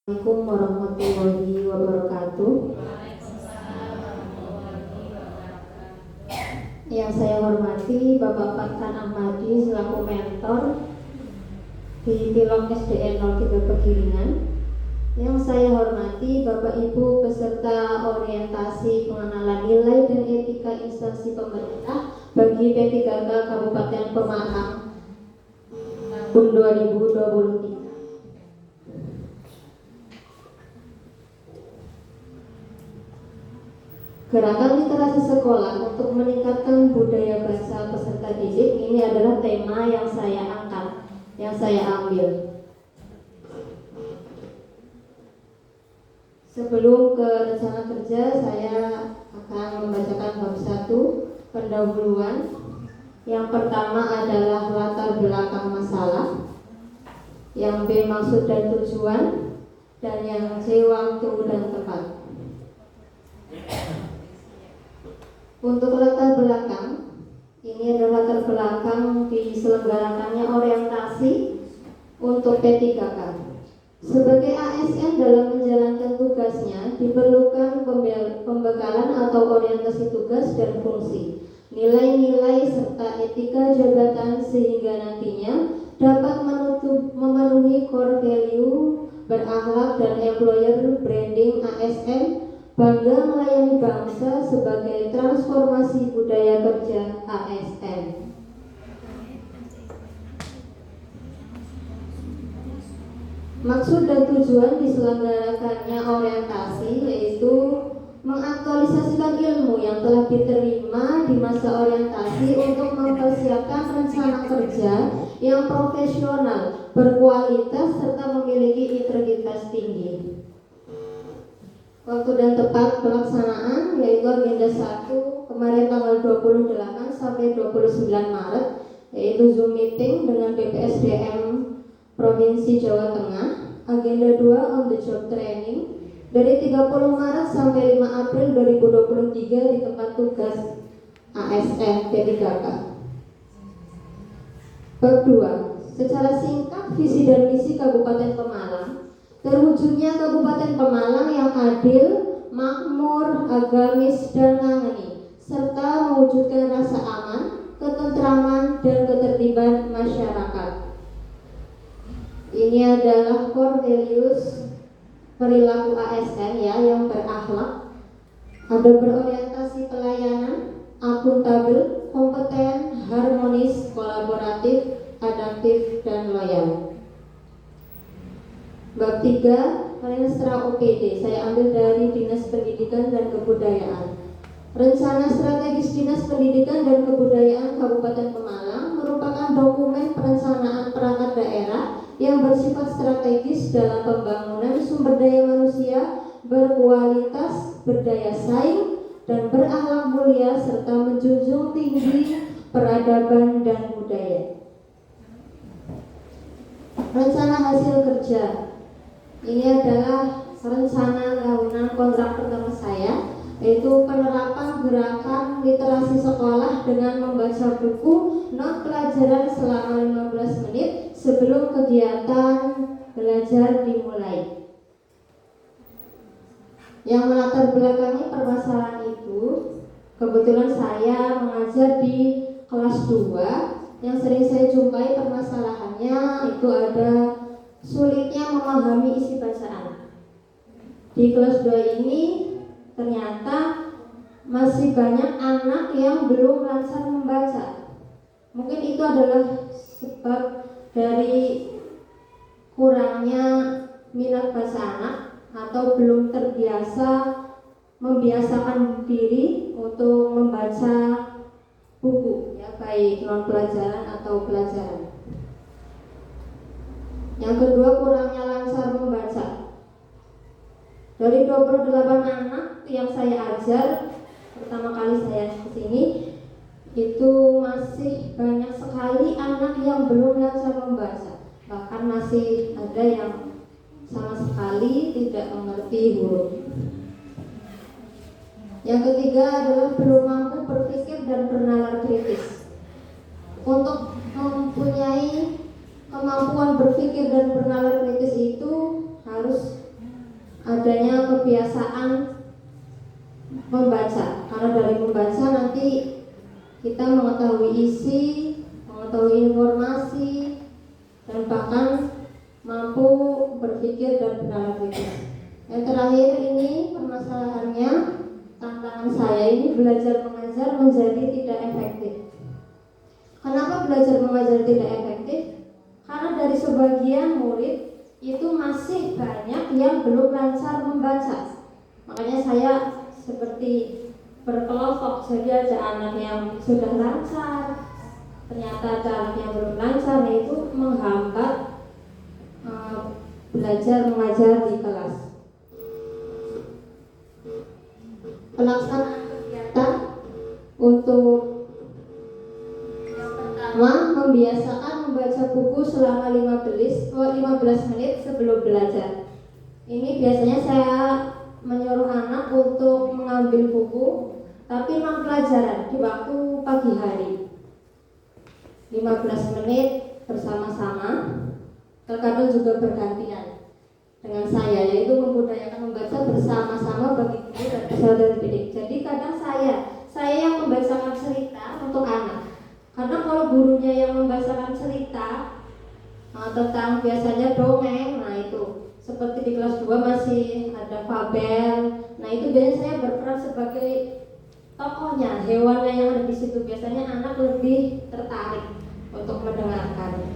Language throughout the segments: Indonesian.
Assalamualaikum warahmatullahi wabarakatuh. Yang saya hormati Bapak Fathan Ahmadi selaku mentor di Tilok SDN 03 Pegiringan. Yang saya hormati Bapak Ibu peserta orientasi pengenalan nilai dan etika instansi pemerintah bagi P3K Kabupaten Pemalang tahun 2023. Gerakan literasi sekolah untuk meningkatkan budaya baca peserta didik ini adalah tema yang saya angkat, yang saya ambil. Sebelum ke rencana kerja, saya akan membacakan bab 1, pendahuluan. Yang pertama adalah latar belakang masalah, yang B maksud dan tujuan, dan yang C waktu dan tempat. Untuk latar belakang, ini adalah latar belakang diselenggarakannya orientasi untuk P3K. Sebagai ASN dalam menjalankan tugasnya diperlukan pembekalan atau orientasi tugas dan fungsi, nilai-nilai serta etika jabatan sehingga nantinya dapat memenuhi core value berakhlak dan employer branding ASN, bangga melayani bangsa sebagai transformasi budaya kerja ASN. Maksud dan tujuan diselenggarakannya orientasi yaitu mengaktualisasikan ilmu yang telah diterima di masa orientasi untuk mempersiapkan rencana kerja yang profesional, berkualitas, serta memiliki integritas tinggi. Waktu dan tempat pelaksanaan yaitu agenda 1 kemarin tanggal 28 sampai 29 Maret yaitu Zoom meeting dengan BPSDM Provinsi Jawa Tengah. Agenda 2 on the job training dari 30 Maret sampai 5 April 2023 di tempat tugas ASN P3K. Bab 2, secara singkat visi dan misi Kabupaten Pemalang. Terwujudnya Kabupaten Pemalang yang adil, makmur, agamis, dan ngangeni, serta mewujudkan rasa aman, ketentraman, dan ketertiban masyarakat. Ini adalah core values perilaku ASN ya, yang berakhlak, ada berorientasi pelayanan, akuntabel, kompeten, harmonis, kolaboratif, adaptif, dan loyal. Bab 3, Rencana OPD, saya ambil dari Dinas Pendidikan dan Kebudayaan. Rencana Strategis Dinas Pendidikan dan Kebudayaan Kabupaten Pemalang merupakan dokumen perencanaan perangkat daerah yang bersifat strategis dalam pembangunan sumber daya manusia berkualitas, berdaya saing, dan berakhlak mulia serta menjunjung tinggi peradaban dan budaya. Rencana hasil kerja. Ini adalah rencana tahunan kontrak pertama saya, yaitu penerapan gerakan literasi sekolah dengan membaca buku not pelajaran selama 15 menit sebelum kegiatan belajar dimulai. Yang melatar belakangi permasalahan itu, kebetulan saya mengajar di kelas 2, yang sering saya jumpai permasalahannya itu ada sulitnya memahami isi bacaan. Di kelas 2 ini ternyata masih banyak anak yang belum lancar membaca. Mungkin itu adalah sebab dari kurangnya minat baca anak atau belum terbiasa membiasakan diri untuk membaca buku ya, baik non pelajaran atau pelajaran. Yang kedua, kurangnya lancar membaca. Dari 28 anak yang saya ajar pertama kali saya kesini, itu masih banyak sekali anak yang belum lancar membaca. Bahkan masih ada yang sama sekali tidak mengerti huruf. Yang ketiga adalah belum mampu berpikir dan bernalar kritis. Untuk mempunyai kemampuan berpikir dan bernalar kritis itu harus adanya kebiasaan membaca. Karena dari membaca nanti kita mengetahui isi, mengetahui informasi, dan bahkan mampu berpikir dan bernalar kritis. Yang terakhir ini permasalahannya, tantangan saya ini belajar mengajar menjadi tidak efektif. Kenapa belajar mengajar tidak efektif? Karena dari sebagian murid itu masih banyak yang belum lancar membaca. Makanya saya seperti berkelompok, jadi ada anak yang sudah lancar, ternyata ada anak yang belum lancar, nah itu menghambat belajar mengajar di kelas. Pelaksanaan kegiatan untuk yang pertama, membiasakan membaca buku selama 15 menit sebelum belajar. Ini biasanya saya menyuruh anak untuk mengambil buku, tapi non pelajaran di waktu pagi hari. 15 menit bersama-sama, terkadang juga bergantian dengan saya, yaitu membudayakan membaca bersama-sama bagi guru dan peserta didik. Jadi kadang saya yang membacakan cerita untuk anak, karena kalau gurunya yang membacakan cerita tentang biasanya dongeng, nah itu seperti di kelas 2 masih ada fabel, nah itu biasanya saya berperan sebagai tokohnya, hewannya yang ada di situ. Biasanya anak lebih tertarik untuk mendengarkan.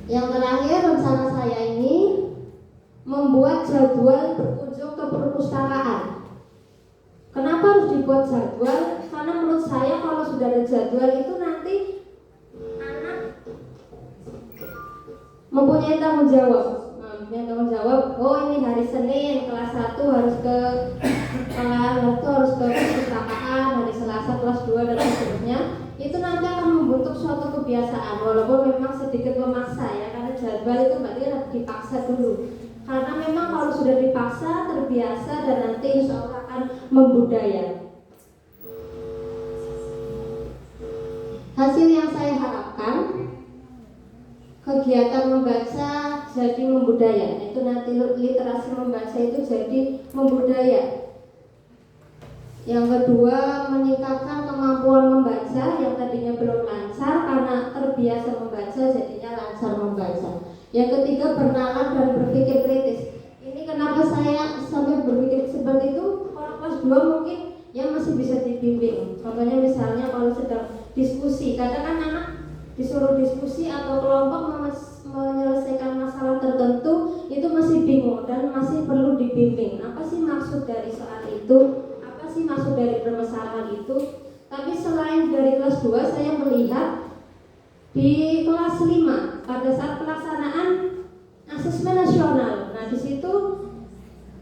Yang terakhir, rencana saya ini membuat jadwal berkunjung ke perpustakaan. Kenapa harus dibuat jadwal? Karena menurut saya kalau sudah ada jadwal itu nanti anak mempunyai tanggung jawab. Oh ini hari Senin kelas 1 harus ke perpustakaan, hari Selasa kelas 2 dan seterusnya. Itu nanti akan membentuk suatu kebiasaan, walaupun memang sedikit memaksa ya, karena jadwal itu berarti harus dipaksa dulu. Karena memang kalau sudah dipaksa, terbiasa, dan nanti insya Allah akan membudaya. Hasil yang saya harapkan, kegiatan membaca jadi membudaya. Itu nanti literasi membaca itu jadi membudaya. Yang kedua, meningkatkan kemampuan membaca yang tadinya belum lancar, karena terbiasa membaca jadinya lancar membaca. Yang ketiga, bernalar dan berpikir kritis. Ini kenapa saya sampai berpikir seperti itu? Kalau kelas 2 mungkin yang masih bisa dibimbing. Contohnya misalnya kalau sedang diskusi, kadang kan anak disuruh diskusi atau kelompok menyelesaikan masalah tertentu, itu masih bingung dan masih perlu dibimbing. Apa sih maksud dari soal itu? Apa sih maksud dari permasalahan itu? Tapi selain dari kelas 2, saya melihat di kelas 5 pada saat pelaksanaan asesmen nasional. Nah, di situ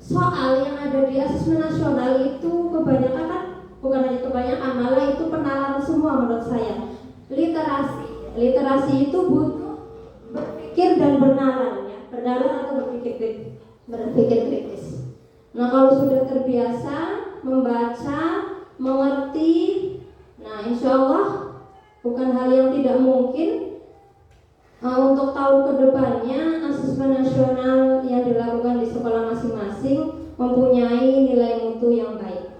soal yang ada di asesmen nasional itu kebanyakan kan, bukan hanya kebanyakan, malah itu penalar semua menurut saya. Literasi itu butuh berpikir dan bernalar, ya. Bernalar atau berpikir kritis. Nah, kalau sudah terbiasa membaca, mengerti, nah insya Allah bukan hal yang tidak mungkin untuk tahun kedepannya asesmen nasional yang dilakukan di sekolah masing-masing mempunyai nilai mutu yang baik.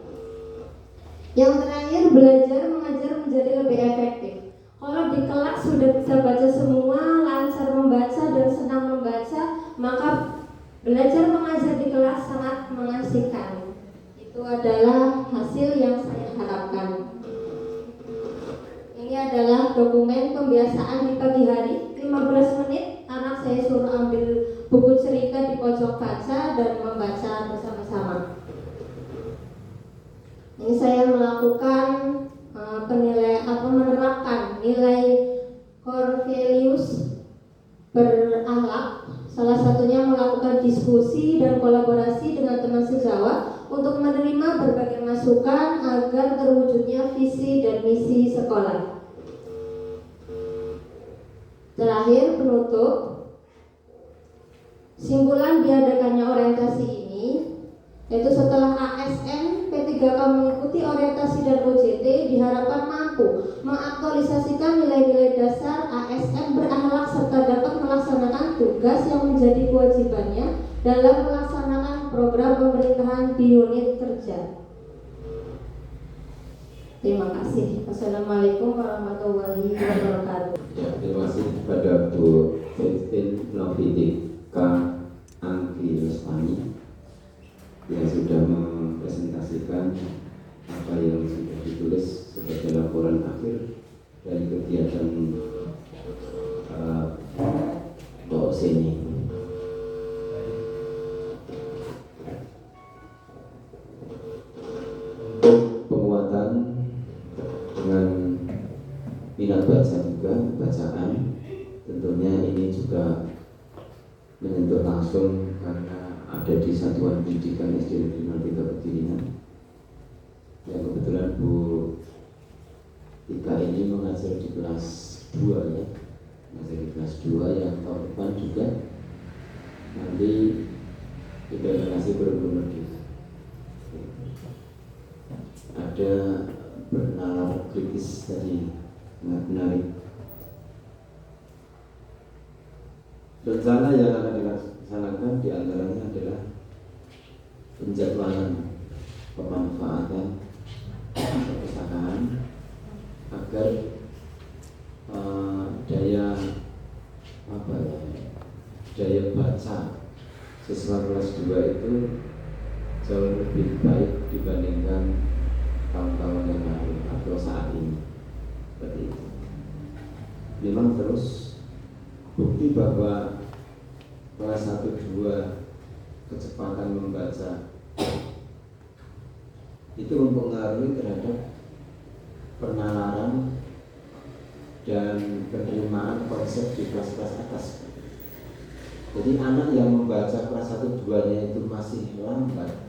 Yang terakhir, belajar mengajar menjadi lebih efektif. Kalau di kelas sudah bisa baca semua, lancar membaca dan senang membaca, maka belajar mengajar di kelas sangat mengasihkan. Itu adalah hasil yang saya harapkan. Ini adalah dokumen pembiasaan di pagi hari, 15 menit. Anak saya suruh ambil buku cerita di pojok kaca dan membaca bersama-sama. Ini saya melakukan menerapkan nilai core values berakhlak. Salah satunya melakukan diskusi dan kolaborasi dengan teman sejawat untuk menerima berbagai masukan agar terwujudnya visi dan misi sekolah. Terakhir, penutup. Simpulan diadakannya orientasi ini yaitu setelah ASN P3K mengikuti orientasi dan OJT diharapkan mampu mengaktualisasikan nilai-nilai dasar ASN berakhlak serta dapat melaksanakan tugas yang menjadi kewajibannya dalam melaksanakan program pemerintahan di unit kerja. Terima kasih. Assalamualaikum warahmatullahi wabarakatuh. Ya, terima kasih kepada Bu Christine Novitika Anggi Lestani yang sudah mempresentasikan apa yang sudah ditulis sebagai laporan akhir dari kegiatan TOC ini. Penguatan dengan minat baca juga, bacaan tentunya ini juga menyentuh langsung karena ada di Satuan Pendidikan SD Negeri 03 Pekiringan yang kebetulan Bu Tika ini mengajar di kelas 2 ya, mengajar di kelas 2 yang tahun depan juga nanti generasi benar-benar ada bernalar kritis tadi, sangat menarik. Rencana yang akan dilaksanakan diantaranya adalah penjadwalan pemanfaatan perpustakaan agar daya baca siswa kelas 2 itu jauh lebih baik dibandingkan tahun-tahun yang lalu atau saat ini. Seperti itu. Memang terus bukti bahwa kelas 1-2 kecepatan membaca itu mempengaruhi terhadap penalaran dan penerimaan konsep di kelas-kelas atas. Jadi anak yang membaca kelas 1-2-nya itu masih lambat,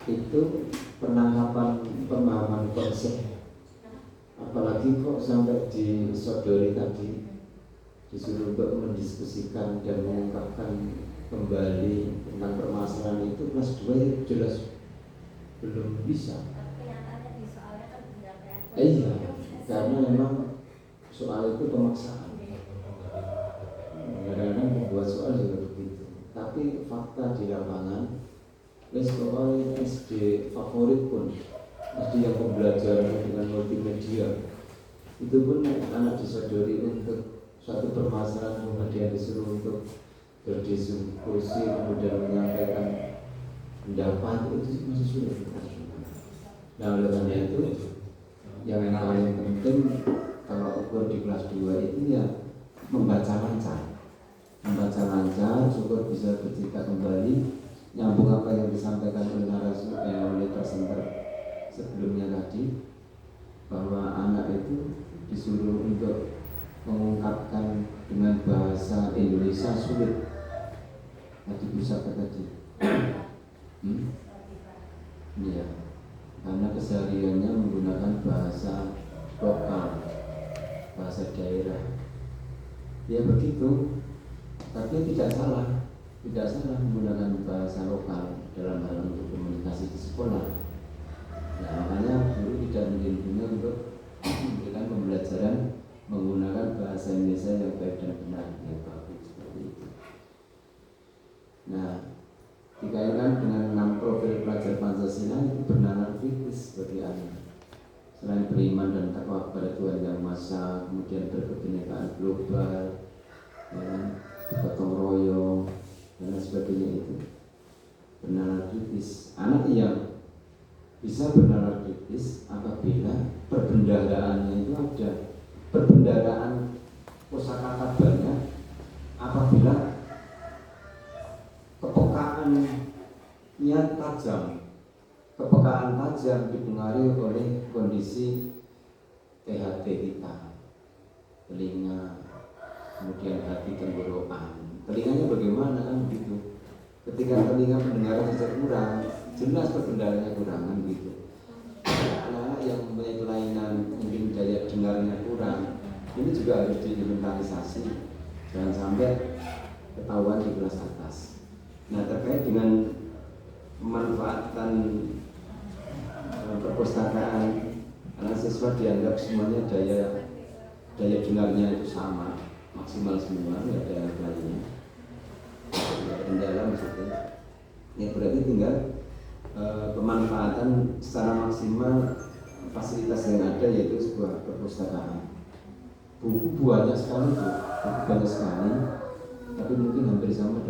itu penangkapan pemahaman konsep, apalagi kok sampai disodori tadi disuruh untuk mendiskusikan dan mengungkapkan kembali tentang permasalahan itu, kelas 2 jelas belum bisa. Iya, karena memang soal itu pemaksaan. Kadang-kadang membuat soal juga begitu. Tapi fakta di lapangan, pokoknya SD favorit pun, SD yang pembelajaran dengan multimedia, itu pun anak disodori untuk suatu permasalahan, kemudian disuruh untuk berdiskusi, kemudian menyampaikan pendapat, itu masih sulit. Nah, oleh karena itu yang paling penting kalau ukur di kelas 2 itu ya membaca lancar, syukur bisa bercerita kembali, nyambung apa yang disampaikan oleh presenter sebelumnya tadi, bahwa anak itu disuruh untuk mengungkapkan dengan bahasa Indonesia sulit. Tadi bisa tadi. Iya. Karena kesehariannya menggunakan bahasa lokal, bahasa daerah. Ya begitu. Tapi tidak salah menggunakan bahasa lokal dalam hal untuk komunikasi di sekolah. Nah, makanya guru tidak melindungi untuk memberikan pembelajaran menggunakan bahasa Indonesia yang baik dan benar, yang bagus seperti itu. Nah, dikaitkan dengan 6 profil pelajar Pancasila itu bernalar kritis bagi anak. Selain beriman dan takwa kepada Tuhan Yang Maha Esa, kemudian berkebinekaan global, gotong royong dan lain sebagainya, itu bernalar kritis. Anak yang bisa bernalar kritis apabila perbendaharaannya itu ada, perbendaharaan kosakata banyak, apabila kepekaannya tajam dipengaruhi oleh kondisi THT kita, telinga, kemudian hati, tenggorokan. Telinganya bagaimana kan begitu? Ketika telinga pendengaran saja kurang, jelas perbendaharanya kurang kan begitu. Anak-anak yang mempunyai kelainan, mungkin daya dengarnya kurang, ini juga harus diinventarisasi, jangan sampai ketahuan di kelas atas. Nah, terkait dengan pemanfaatan perpustakaan, karena siswa dianggap semuanya daya dengarnya itu sama, maksimal semua, tidak ada yang lainnya. gitu. Ya berarti tinggal pemanfaatan secara maksimal fasilitas yang ada, yaitu sebuah perpustakaan. Buku banyak sekali, Bu. Buku banyak sekali, tapi mungkin hampir sama